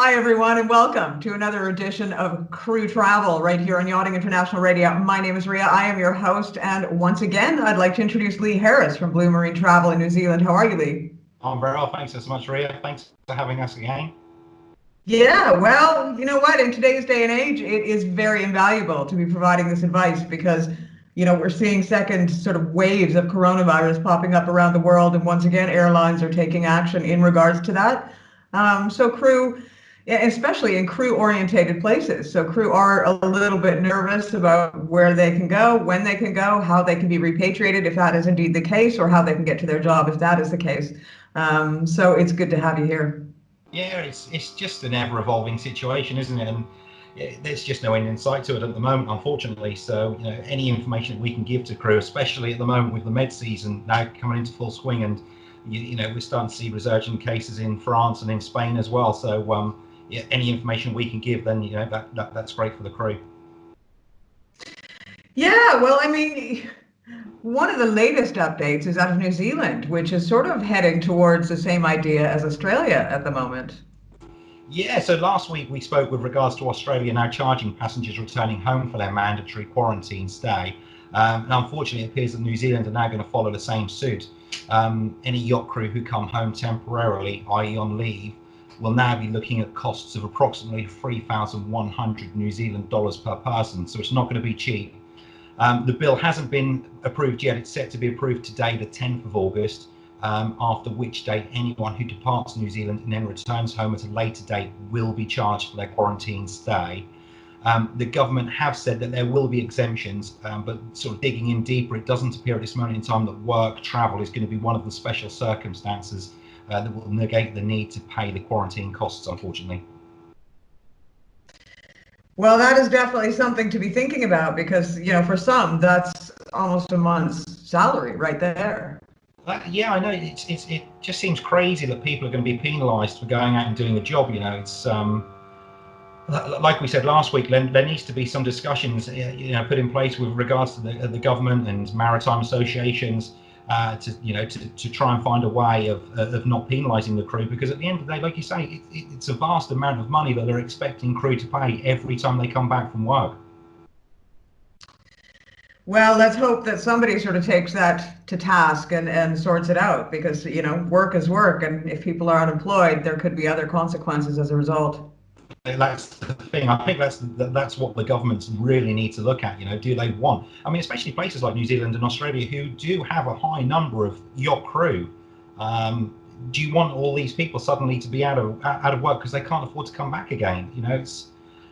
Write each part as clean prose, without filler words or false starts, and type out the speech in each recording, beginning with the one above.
Hi, everyone, and welcome to another edition of Crew Travel right here on Yachting International Radio. My name is Ria. I am your host. And once again, I'd like to introduce Lee Harris from Blue Marine Travel in New Zealand. How are you, Lee? I'm very well. Thanks so much, Ria. Thanks for having us again. Yeah, well, you know what? In today's day and age, it is very invaluable to be providing this advice because, we're seeing second sort of waves of coronavirus popping up around the world. And once again, airlines are taking action in regards to that. So crew, especially in crew-orientated places. So crew are a little bit nervous about where they can go, when they can go, how they can be repatriated if that is indeed the case, or how they can get to their job if that is the case. So it's good to have you here. Yeah, it's just an ever-evolving situation, isn't it? And there's just no end in sight to it at the moment, unfortunately. So, any information that we can give to crew, especially at the moment with the med season now coming into full swing, and we're starting to see resurgent cases in France and in Spain as well. So, any information we can give, then that's great for the crew. Yeah, well, I mean, one of the latest updates is out of New Zealand, which is sort of heading towards the same idea as Australia at the moment. Yeah, so last week we spoke with regards to Australia now charging passengers returning home for their mandatory quarantine stay. And unfortunately, it appears that New Zealand are now going to follow the same suit. Any yacht crew who come home temporarily, i.e. on leave, will now be looking at costs of approximately 3,100 New Zealand dollars per person. So it's not going to be cheap. The bill hasn't been approved yet. It's set to be approved today, the 10th of August. After which date anyone who departs New Zealand and then returns home at a later date will be charged for their quarantine stay. The government have said that there will be exemptions, but sort of digging in deeper, it doesn't appear at this moment in time that work travel is going to be one of the special circumstances that will negate the need to pay the quarantine costs, unfortunately. Well, that is definitely something to be thinking about because, for some, that's almost a month's salary right there. Yeah, I know. It just seems crazy that people are going to be penalised for going out and doing a job. It's like we said last week. There needs to be some discussions, put in place with regards to the government and maritime associations to try and find a way of not penalising the crew, because at the end of the day, like you say, it's a vast amount of money that they're expecting crew to pay every time they come back from work. Well, let's hope that somebody sort of takes that to task and sorts it out because, work is work. And if people are unemployed, there could be other consequences as a result. That's the thing. I think that's what the governments really need to look at. Do they want? I mean, especially places like New Zealand and Australia who do have a high number of yacht crew. Do you want all these people suddenly to be out of work because they can't afford to come back again?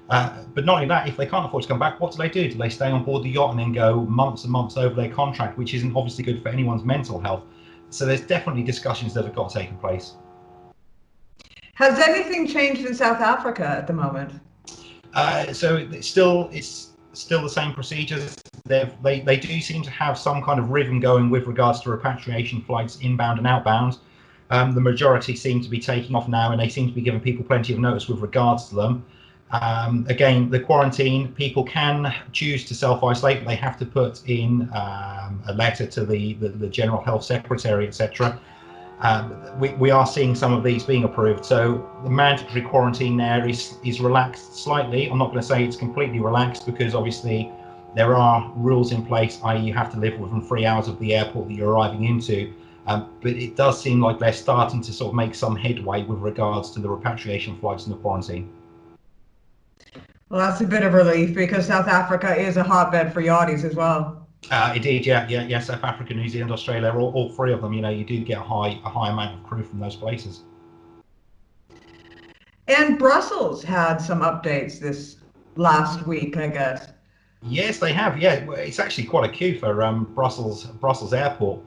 But not only that, if they can't afford to come back, what do? Do they stay on board the yacht and then go months and months over their contract, which isn't obviously good for anyone's mental health? So there's definitely discussions that have got to take place. Has anything changed in South Africa at the moment? So it's still the same procedures. They do seem to have some kind of rhythm going with regards to repatriation flights inbound and outbound. The majority seem to be taking off now, and they seem to be giving people plenty of notice with regards to them. Again, the quarantine, people can choose to self-isolate, but they have to put in a letter to the General Health Secretary, etc. We are seeing some of these being approved. So the mandatory quarantine there is relaxed slightly. I'm not going to say it's completely relaxed because obviously there are rules in place, i.e. you have to live within 3 hours of the airport that you're arriving into. But it does seem like they're starting to sort of make some headway with regards to the repatriation flights and the quarantine. Well, that's a bit of relief because South Africa is a hotbed for yachties as well. Indeed, yeah. South Africa, New Zealand, Australia, all three of them. You do get a high amount of crew from those places. And Brussels had some updates this last week, I guess. Yes, they have. Yeah, it's actually quite a coup for Brussels Airport.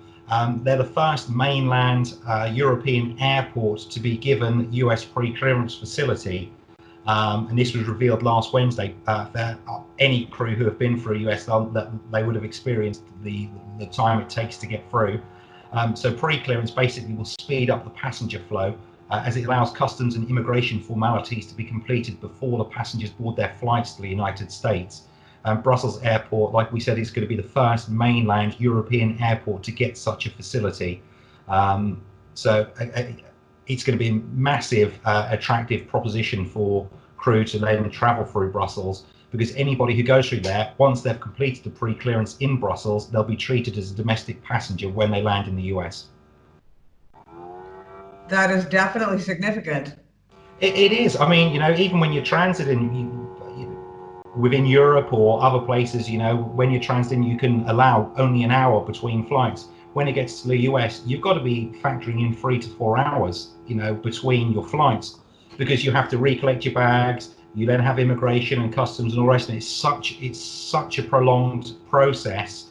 They're the first mainland European airport to be given US pre-clearance facility. And this was revealed last Wednesday. That any crew who have been through US, that they would have experienced the time it takes to get through. So pre-clearance basically will speed up the passenger flow as it allows customs and immigration formalities to be completed before the passengers board their flights to the United States. Brussels Airport, like we said, is going to be the first mainland European airport to get such a facility. So it's going to be a massive attractive proposition for crew to then travel through Brussels, because anybody who goes through there, once they've completed the pre-clearance in Brussels, they'll be treated as a domestic passenger when they land in the US. That is definitely significant. It is. I mean, even when you're transiting within Europe or other places, when you're transiting, you can allow only an hour between flights. When it gets to the US, you've got to be factoring in 3 to 4 hours, between your flights, because you have to recollect your bags. You then have immigration and customs and all the rest. And it's such a prolonged process.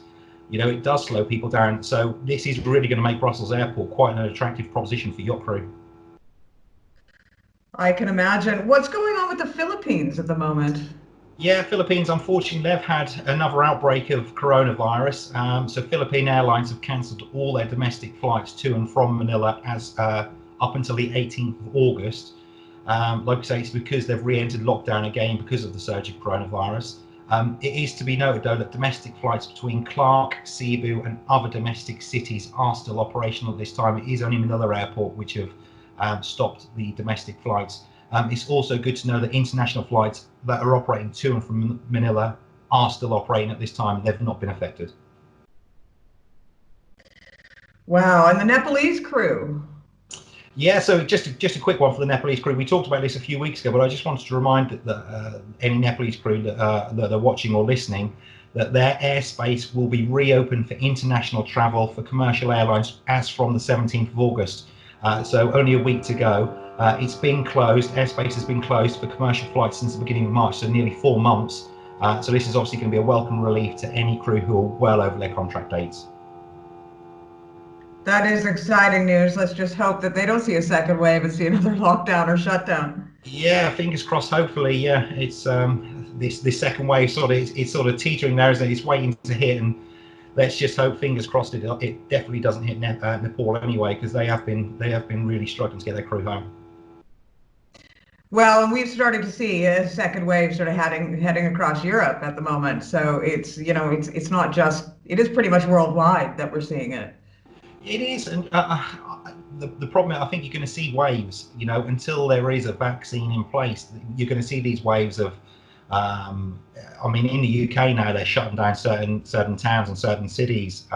It does slow people down. So this is really going to make Brussels Airport quite an attractive proposition for yacht crew. I can imagine. What's going on with the Philippines at the moment? Yeah, Philippines, unfortunately, they've had another outbreak of coronavirus. So Philippine Airlines have cancelled all their domestic flights to and from Manila as up until the 18th of August. Like I say, it's because they've re-entered lockdown again because of the surge of coronavirus. It is to be noted, though, that domestic flights between Clark, Cebu and other domestic cities are still operational at this time. It is only Manila Airport which have stopped the domestic flights. It's also good to know that international flights that are operating to and from Manila are still operating at this time. They've not been affected. Wow, and the Nepalese crew. Yeah, so just a quick one for the Nepalese crew. We talked about this a few weeks ago, but I just wanted to remind that any Nepalese crew that are watching or listening, that their airspace will be reopened for international travel for commercial airlines as from the 17th of August. So only a week to go. It's been closed. Airspace has been closed for commercial flights since the beginning of March, so nearly 4 months. So this is obviously going to be a welcome relief to any crew who are well over their contract dates. That is exciting news. Let's just hope that they don't see a second wave and see another lockdown or shutdown. Yeah, fingers crossed. Hopefully, yeah. It's this second wave it's sort of teetering there, isn't it? It's waiting to hit, and let's just hope, fingers crossed, it definitely doesn't hit Nepal anyway, because they have been really struggling to get their crew home. Well, and we've started to see a second wave sort of heading across Europe at the moment. So it's not just, it is pretty much worldwide that we're seeing it. It is, and the problem, I think you're going to see waves. Until there is a vaccine in place, you're going to see these waves of. I mean, in the UK now, they're shutting down certain towns and certain cities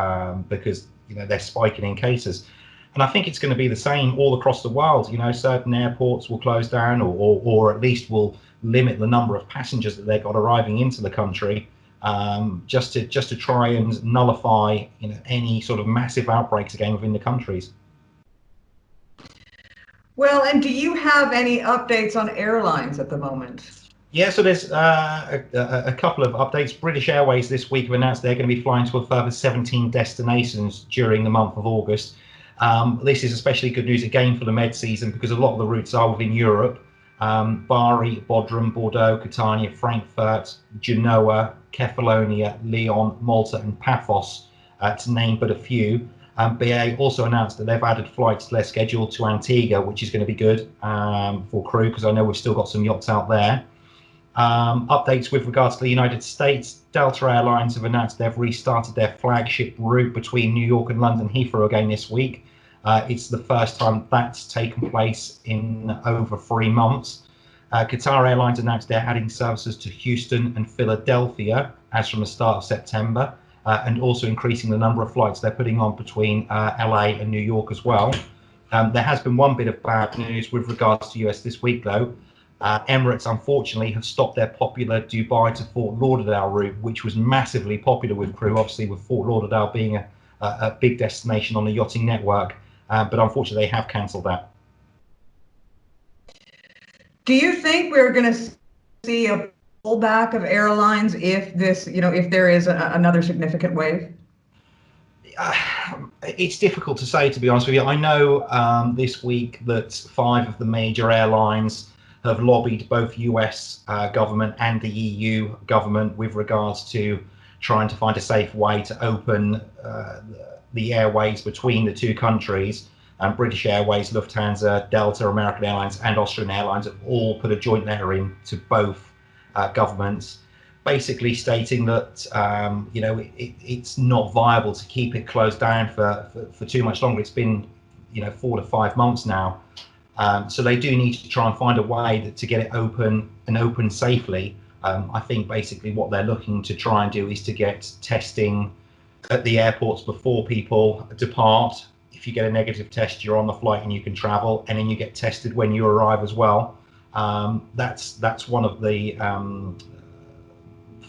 because they're spiking in cases, and I think it's going to be the same all across the world. Certain airports will close down, or at least will limit the number of passengers that they've got arriving into the country. Just to try and nullify any sort of massive outbreaks again within the countries. Well, and do you have any updates on airlines at the moment? Yeah, so there's a couple of updates. British Airways this week have announced they're going to be flying to a further 17 destinations during the month of August. This is especially good news again for the Med season, because a lot of the routes are within Europe. Bari, Bodrum, Bordeaux, Catania, Frankfurt, Genoa, Kefalonia, Lyon, Malta and Paphos, to name but a few. BA also announced that they've added flights to their schedule to Antigua, which is going to be good for crew, because I know we've still got some yachts out there. Updates with regards to the United States. Delta Airlines have announced they've restarted their flagship route between New York and London Heathrow again this week. It's the first time that's taken place in over 3 months. Qatar Airlines announced they're adding services to Houston and Philadelphia as from the start of September, and also increasing the number of flights they're putting on between LA and New York as well. There has been one bit of bad news with regards to US this week, though. Emirates, unfortunately, have stopped their popular Dubai to Fort Lauderdale route, which was massively popular with crew, obviously with Fort Lauderdale being a big destination on the yachting network. But unfortunately, they have cancelled that. Do you think we're going to see a pullback of airlines if there is another significant wave? It's difficult to say, to be honest with you. I know this week that 5 of the major airlines have lobbied both US government and the EU government with regards to trying to find a safe way to open the airways between the two countries. British Airways, Lufthansa, Delta, American Airlines and Austrian Airlines have all put a joint letter in to both governments, basically stating that it's not viable to keep it closed down for too much longer. It's been 4 to 5 months now. So they do need to try and find a way to get it open safely. I think basically what they're looking to try and do is to get testing at the airports before people depart. If you get a negative test, you're on the flight and you can travel, and then you get tested when you arrive as well. That's one of the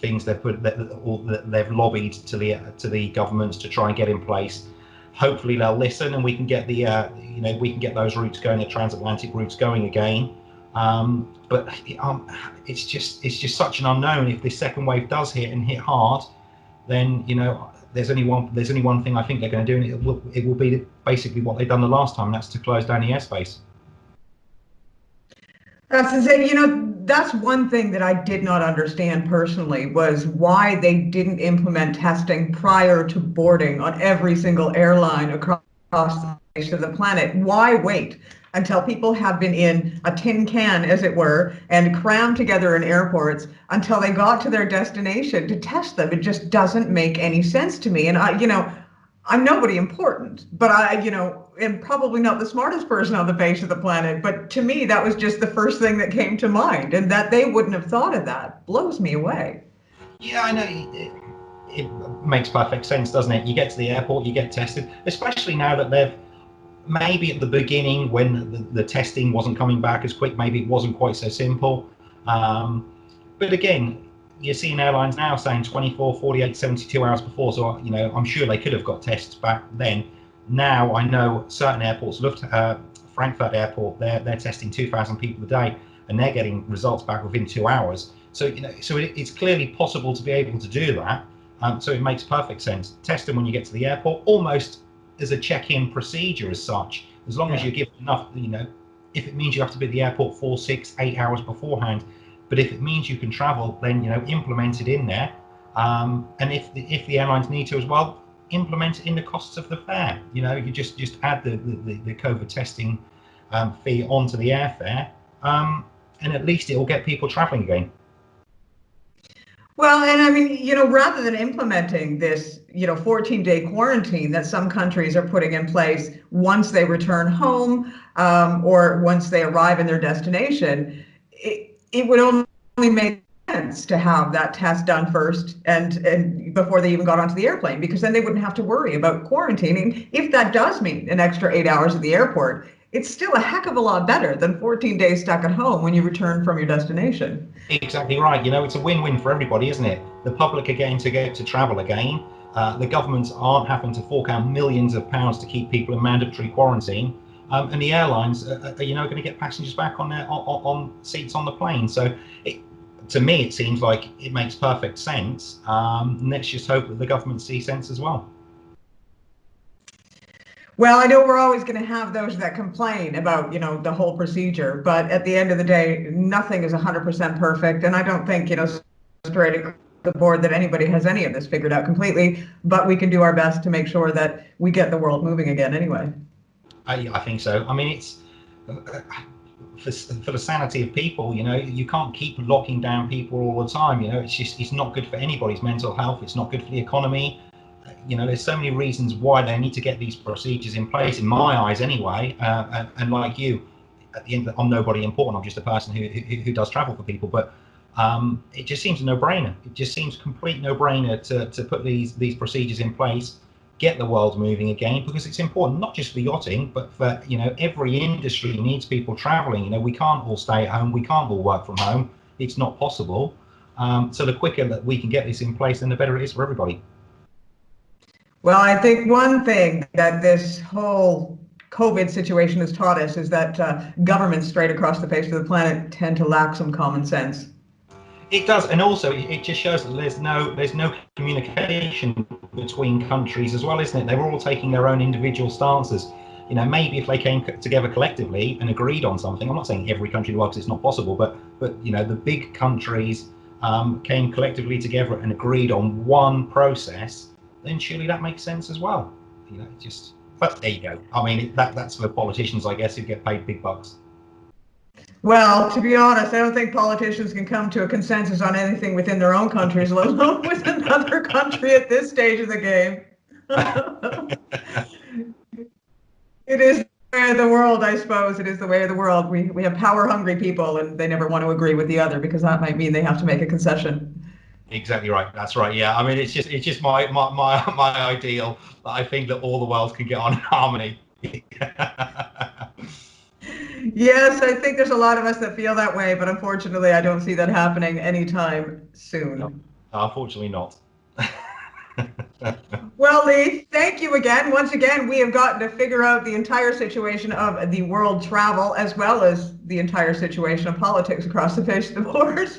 things they've lobbied to the governments to try and get in place. Hopefully they'll listen, and we can get we can get those routes going, the transatlantic routes going again. But it's just such an unknown. If this second wave does hit and hit hard, then there's only one thing I think they're going to do, and it will be basically what they've done the last time, and that's to close down the airspace. That's insane. That's one thing that I did not understand personally, was why they didn't implement testing prior to boarding on every single airline across the face of the planet. Why wait until people have been in a tin can, as it were, and crammed together in airports until they got to their destination to test them? It just doesn't make any sense to me. And I'm nobody important, but I am probably not the smartest person on the face of the planet. But to me, that was just the first thing that came to mind, and that they wouldn't have thought of that blows me away. Yeah, I know. It makes perfect sense, doesn't it? You get to the airport, you get tested, especially now that they've maybe at the beginning when the testing wasn't coming back as quick, maybe it wasn't quite so simple. But again, you're seeing airlines now saying 24, 48, 72 hours before. So, I'm sure they could have got tests back then. Now I know certain airports, Frankfurt Airport, they're testing 2,000 people a day, and they're getting results back within 2 hours. So, it's clearly possible to be able to do that. So it makes perfect sense. Test them when you get to the airport, almost as a check-in procedure as such, as long as you give enough, if it means you have to be at the airport 4, 6, 8 hours beforehand. But if it means you can travel, then implement it in there, and if the airlines need to as well, implement it in the costs of the fare. You just add the COVID testing fee onto the airfare, and at least it will get people traveling again. Well, and I mean, rather than implementing this, 14-day quarantine that some countries are putting in place once they return home, or once they arrive in their destination, it would only make sense to have that test done first and before they even got onto the airplane, because then they wouldn't have to worry about quarantining. If that does mean an extra 8 hours at the airport, it's still a heck of a lot better than 14 days stuck at home when you return from your destination. Exactly right. It's a win-win for everybody, isn't it? The public are getting to go to travel again. The governments aren't having to fork out millions of pounds to keep people in mandatory quarantine. And the airlines are going to get passengers back on seats on the plane. So to me, it seems like it makes perfect sense. Let's just hope that the government sees sense as well. Well, I know we're always going to have those that complain about, the whole procedure, but at the end of the day, nothing is 100% perfect. And I don't think, straight across the board that anybody has any of this figured out completely, but we can do our best to make sure that we get the world moving again anyway. I think so. I mean, it's for the sanity of people, you can't keep locking down people all the time. It's not good for anybody's mental health. It's not good for the economy. There's so many reasons why they need to get these procedures in place, in my eyes anyway. And like you, at the end, I'm nobody important. I'm just a person who does travel for people. But it just seems a no-brainer. It just seems a complete no-brainer to put these procedures in place, get the world moving again, because it's important, not just for yachting, but for every industry needs people traveling. We can't all stay at home. We can't all work from home. It's not possible. So the quicker that we can get this in place, then the better it is for everybody. Well, I think one thing that this whole COVID situation has taught us is that governments straight across the face of the planet tend to lack some common sense. It does, and also it just shows that there's no communication between countries as well, isn't it? They were all taking their own individual stances. Maybe if they came together collectively and agreed on something, I'm not saying every country in the world, because it's not possible, but the big countries came collectively together and agreed on one process, then surely that makes sense as well. But there you go. I mean, that's for politicians, I guess, who get paid big bucks. Well, to be honest, I don't think politicians can come to a consensus on anything within their own countries, let alone with another country at this stage of the game. It is of the world, I suppose. It is the way of the world. We have power hungry people and they never want to agree with the other because that might mean they have to make a concession. Exactly right. That's right. Yeah. I mean, it's just my ideal that I think that all the worlds can get on in harmony. Yes, I think there's a lot of us that feel that way, but unfortunately, I don't see that happening anytime No, soon. unfortunately not. Well, Lee, thank you again. Once again, we have gotten to figure out the entire situation of the world travel as well as the entire situation of politics across the face of the board.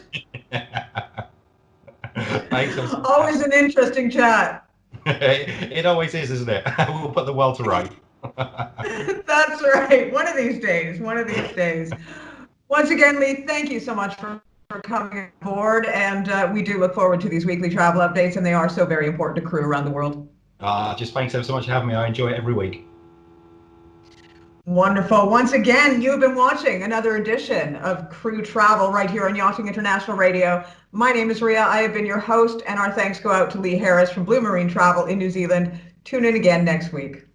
Thanks. Always an interesting chat. It always is, isn't it? We'll put the world to right. That's right. One of these days, one of these days. Once again, Lee, thank you so much for coming aboard. And we do look forward to these weekly travel updates, and they are so very important to crew around the world. Just thanks ever so much for having me. I enjoy it every week. Wonderful. Once again, you've been watching another edition of Crew Travel right here on Yachting International Radio. My name is Ria. I have been your host, and our thanks go out to Lee Harris from Blue Marine Travel in New Zealand. Tune in again next week.